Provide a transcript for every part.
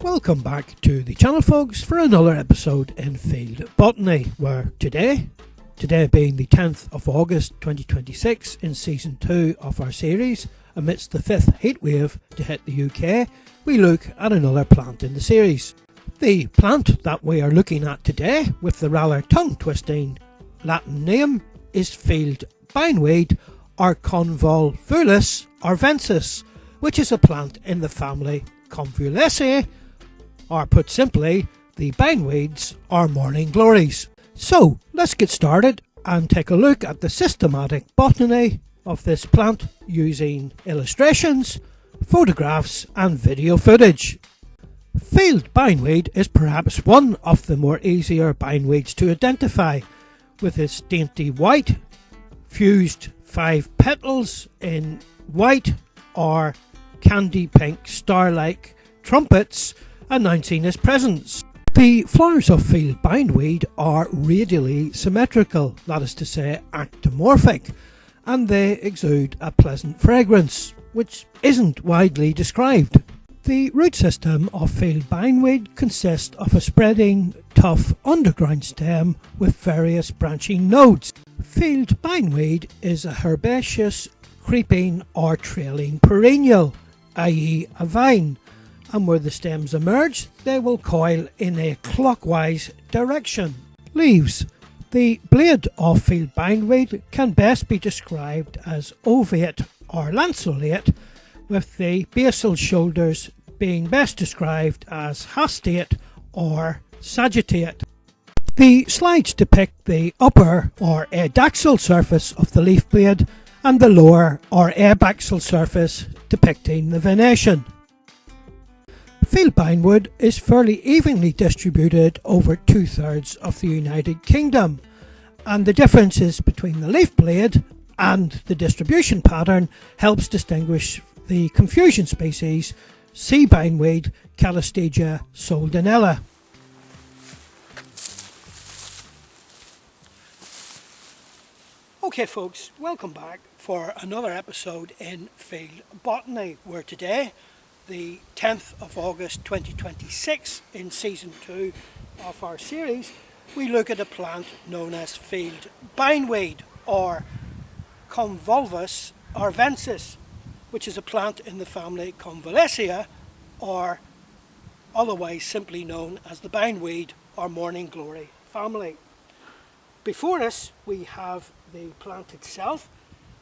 Welcome back to the channel, folks, for another episode in Field Botany, where today being the 10th of August 2026 in season 2 of our series, amidst the 5th heat wave to hit the UK, we look at another plant in the series. The plant that we are looking at today, with the rather tongue-twisting Latin name, is Field Bindweed or Convolvulus arvensis, which is a plant in the family Convolvulaceae, or put simply, the bindweeds or morning glories. So let's get started and take a look at the systematic botany of this plant using illustrations, photographs and video footage. Field bindweed is perhaps one of the more easier bindweeds to identify, with its dainty white, fused 5 petals in white or candy pink star-like trumpets announcing its presence. The flowers of field bindweed are radially symmetrical, that is to say actinomorphic, and they exude a pleasant fragrance, which isn't widely described. The root system of field bindweed consists of a spreading, tough underground stem with various branching nodes. Field bindweed is a herbaceous, creeping or trailing perennial, i.e. a vine, and where the stems emerge, they will coil in a clockwise direction. Leaves. The blade of field bindweed can best be described as ovate or lanceolate, with the basal shoulders being best described as hastate or sagittate. The slides depict the upper or adaxial surface of the leaf blade and the lower or abaxial surface depicting the venation. Field bindweed is fairly evenly distributed over 2/3 of the United Kingdom, and the differences between the leaf blade and the distribution pattern helps distinguish the confusion species sea bindweed Calistegia soldanella. Okay folks, welcome back for another episode in Field Botany, where today, the 10th of August 2026 in season 2 of our series, we look at a plant known as Field Bindweed or Convolvulus arvensis, which is a plant in the family Convolvulaceae, or otherwise simply known as the bindweed or morning glory family. Before us we have the plant itself,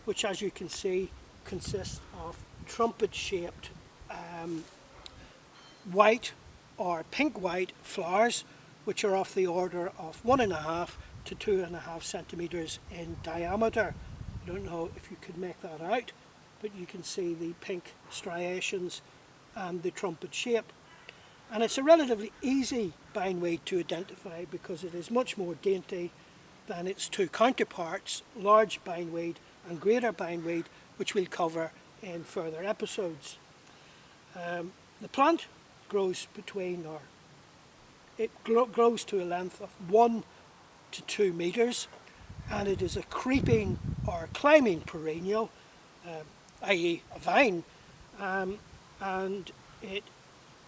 which, as you can see, consists of trumpet shaped white or pink white flowers, which are of the order of 1.5 to 2.5 centimeters in diameter. I don't know if you could make that out, but you can see the pink striations and the trumpet shape. And it's a relatively easy bindweed to identify because it is much more dainty than its two counterparts, large bindweed and greater bindweed, which we'll cover in further episodes. The plant grows grows to a length of 1 to 2 meters, and it is a creeping or climbing perennial, i.e. a vine, and it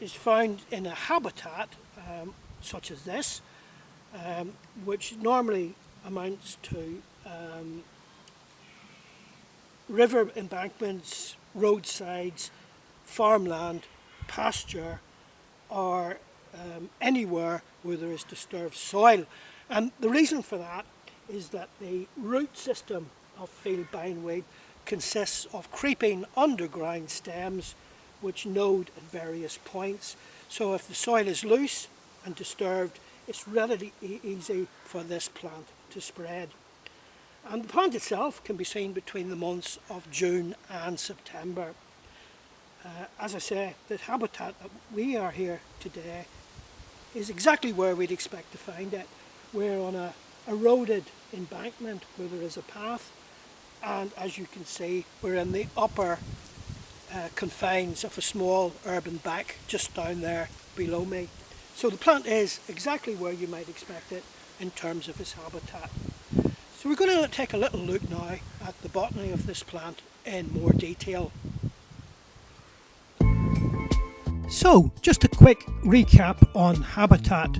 is found in a habitat such as this, which normally amounts to river embankments, roadsides, farmland, pasture, or anywhere where there is disturbed soil. And the reason for that is that the root system of field bindweed consists of creeping underground stems which node at various points. So if the soil is loose and disturbed, it's relatively easy for this plant to spread. And the plant itself can be seen between the months of June and September. As I say, the habitat that we are here today is exactly where we'd expect to find it. We're on a eroded embankment where there is a path, and as you can see, we're in the upper confines of a small urban beck just down there below me. So the plant is exactly where you might expect it in terms of its habitat. So we're going to take a little look now at the botany of this plant in more detail. So, just a quick recap on habitat.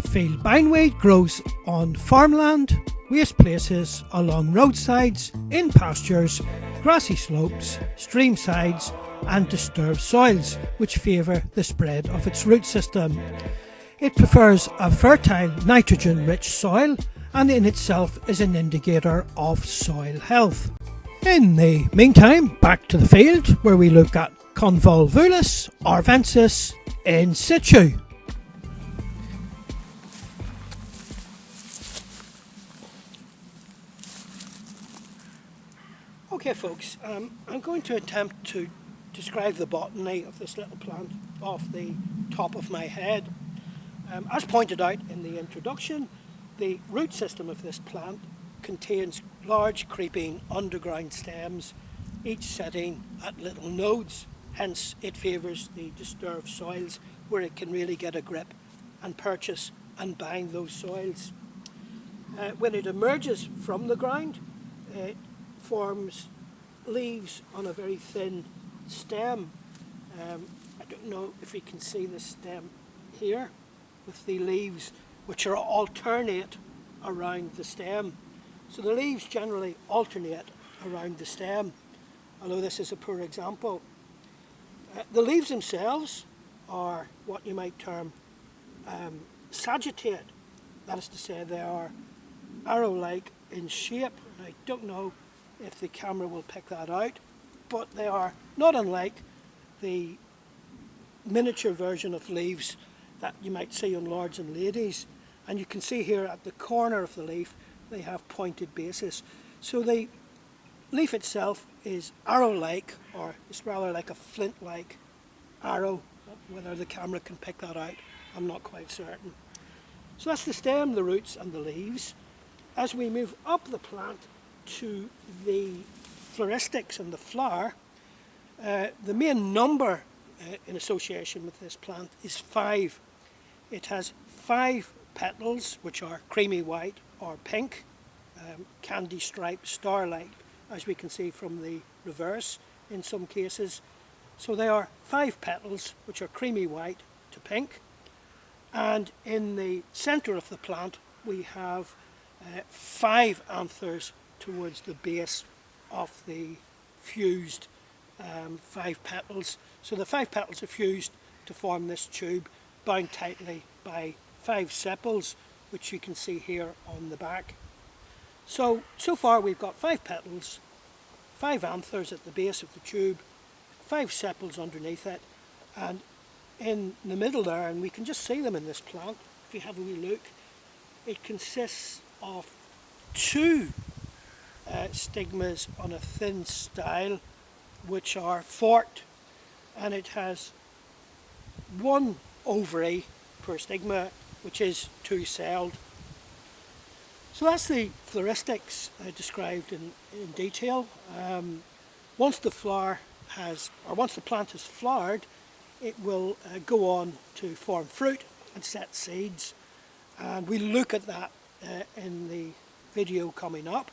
Field bindweed grows on farmland, waste places, along roadsides, in pastures, grassy slopes, stream sides and disturbed soils, which favour the spread of its root system. It prefers a fertile, nitrogen-rich soil and in itself is an indicator of soil health. In the meantime, back to the field where we look at Convolvulus arvensis in situ. Okay folks, I'm going to attempt to describe the botany of this little plant off the top of my head. As pointed out in the introduction, the root system of this plant contains large creeping underground stems, each sitting at little nodes. Hence it favours the disturbed soils where it can really get a grip and purchase and bind those soils. When it emerges from the ground, it forms leaves on a very thin stem. I don't know if you can see the stem here with the leaves which are alternate around the stem. So the leaves generally alternate around the stem, although this is a poor example. The leaves themselves are what you might term sagittate. That is to say, they are arrow-like in shape. I don't know if the camera will pick that out, but they are not unlike the miniature version of leaves that you might see on lords and ladies. And you can see here at the corner of the leaf they have pointed bases. So the leaf itself is arrow-like, or it's rather like a flint-like arrow. Whether the camera can pick that out, I'm not quite certain. So that's the stem, the roots and the leaves. As we move up the plant to the floristics and the flower, the main number in association with this plant is 5. It has 5 petals which are creamy white or pink, candy striped, star-like, as we can see from the reverse in some cases. So they are 5 petals which are creamy white to pink, and in the centre of the plant we have 5 anthers towards the base of the fused 5 petals. So the 5 petals are fused to form this tube, bound tightly by 5 sepals, which you can see here on the back. So far we've got 5 petals, 5 anthers at the base of the tube, 5 sepals underneath it, and in the middle there, and we can just see them in this plant if you have a wee look, it consists of 2 stigmas on a thin style which are forked, and it has 1 ovary per stigma which is 2-celled. So that's the floristics described in detail. Once the plant has flowered, it will go on to form fruit and set seeds, and we'll look at that in the video coming up.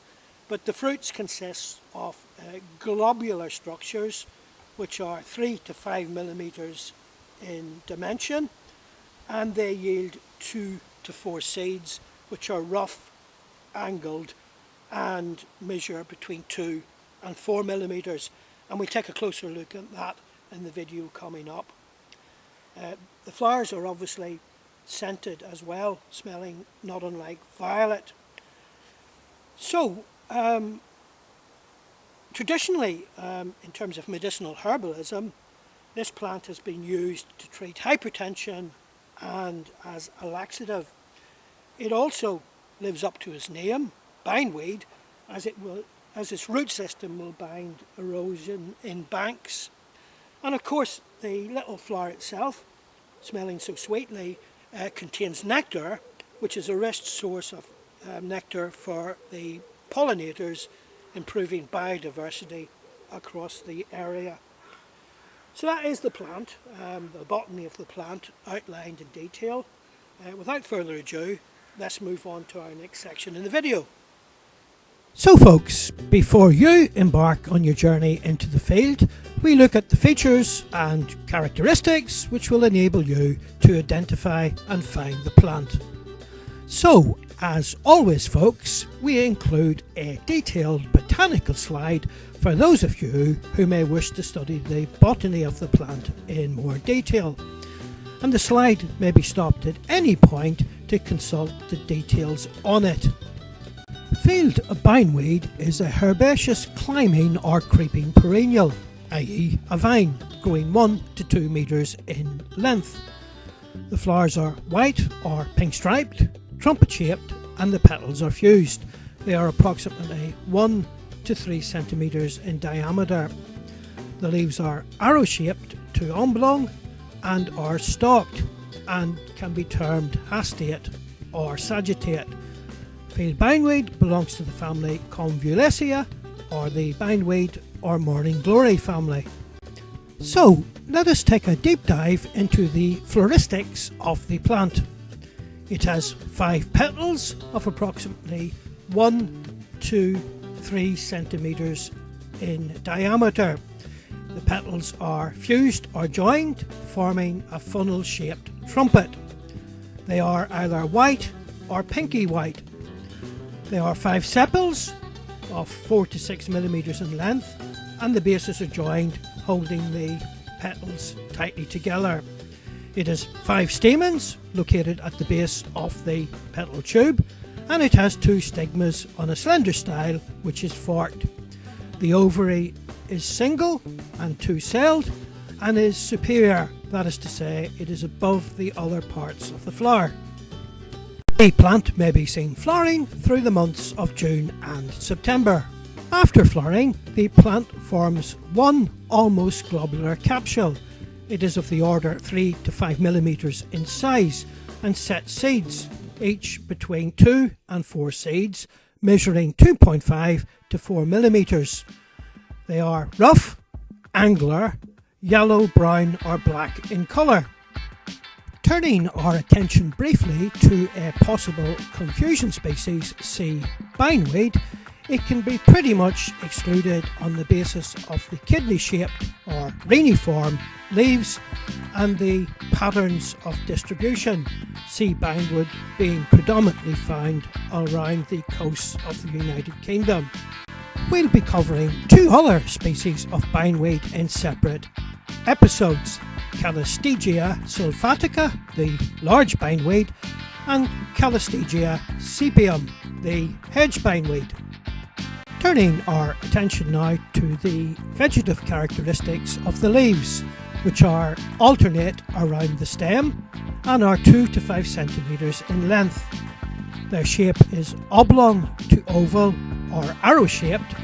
But the fruits consist of globular structures which are 3 to 5 millimeters in dimension, and they yield 2 to 4 seeds which are rough, angled and measure between 2 and 4 millimeters, and we take a closer look at that in the video coming up. The flowers are obviously scented as well, smelling not unlike violet. So traditionally, in terms of medicinal herbalism, this plant has been used to treat hypertension and as a laxative. It also lives up to its name, bindweed, as its root system will bind erosion in banks. And of course the little flower itself, smelling so sweetly, contains nectar, which is a rich source of nectar for the pollinators, improving biodiversity across the area. So that is the plant, the botany of the plant outlined in detail. Without further ado, let's move on to our next section in the video. So folks, before you embark on your journey into the field, we look at the features and characteristics which will enable you to identify and find the plant. So, as always folks, we include a detailed botanical slide for those of you who may wish to study the botany of the plant in more detail. And the slide may be stopped at any point to consult the details on it. Field bindweed is a herbaceous climbing or creeping perennial, i.e. a vine, growing 1 to 2 metres in length. The flowers are white or pink striped, trumpet shaped, and the petals are fused. They are approximately 1 to 3 centimetres in diameter. The leaves are arrow shaped to oblong and are stalked and can be termed hasteate or sagittate. Field bindweed belongs to the family Convolvulaceae or the bindweed or morning glory family. So let us take a deep dive into the floristics of the plant. It has 5 petals of approximately 1 to 3 centimetres in diameter. The petals are fused or joined, forming a funnel shaped trumpet. They are either white or pinky white. There are 5 sepals of 4 to 6 millimetres in length, and the bases are joined, holding the petals tightly together. It has 5 stamens located at the base of the petal tube, and it has 2 stigmas on a slender style which is forked. The ovary is single and 2-celled and is superior, that is to say, it is above the other parts of the flower. The plant may be seen flowering through the months of June and September. After flowering, the plant forms one almost globular capsule. It is of the order 3 to 5 millimetres in size and sets seeds, each between 2 and 4 seeds, measuring 2.5 to 4 millimetres. They are rough, angular, yellow, brown or black in colour. Turning our attention briefly to a possible confusion species, C. bindweed, it can be pretty much excluded on the basis of the kidney-shaped or reniform leaves and the patterns of distribution, C. bindweed being predominantly found around the coasts of the United Kingdom. We'll be covering 2 other species of bindweed in separate episodes: Calistegia sylvatica, the large bindweed, and Calistegia sepium, the hedge bindweed. Turning our attention now to the vegetative characteristics of the leaves, which are alternate around the stem and are 2 to 5 centimetres in length. Their shape is oblong to oval or arrow-shaped,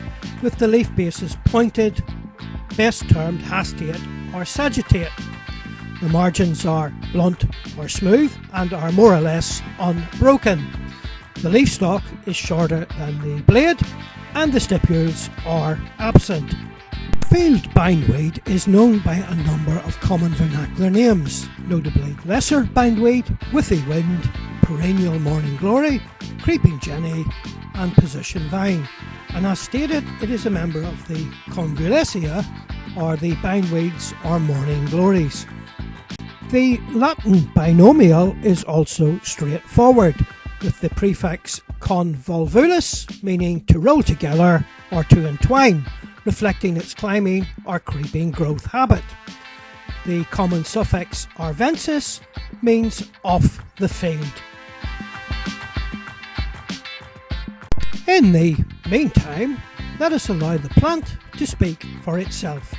with the leaf bases pointed, best termed hasteate or sagittate. The margins are blunt or smooth and are more or less unbroken. The leaf stalk is shorter than the blade and the stipules are absent. Field bindweed is known by a number of common vernacular names, notably lesser bindweed, withy wind, perennial morning glory, creeping jenny and position vine, and as stated, it is a member of the Convolvulaceae or the bindweeds or morning glories. The Latin binomial is also straightforward, with the prefix convolvulus meaning to roll together or to entwine, reflecting its climbing or creeping growth habit. The common suffix arvensis means off the field. In the meantime, let us allow the plant to speak for itself.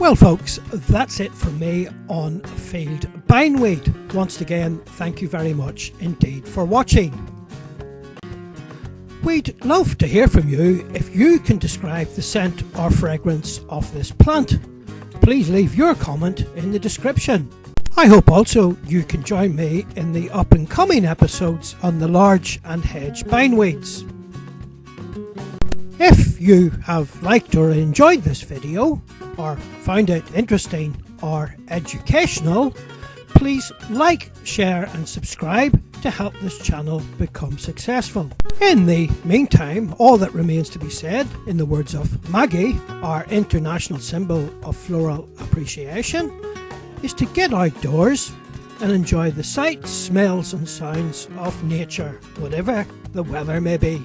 Well folks, that's it from me on Field Bindweed. Once again, thank you very much indeed for watching. We'd love to hear from you. If you can describe the scent or fragrance of this plant, please leave your comment in the description. I hope also you can join me in the up and coming episodes on the large and hedge bindweeds. If you have liked or enjoyed this video, or found it interesting or educational, please like, share and subscribe to help this channel become successful. In the meantime, all that remains to be said, in the words of Maggie, our international symbol of floral appreciation, is to get outdoors and enjoy the sights, smells and sounds of nature, whatever the weather may be.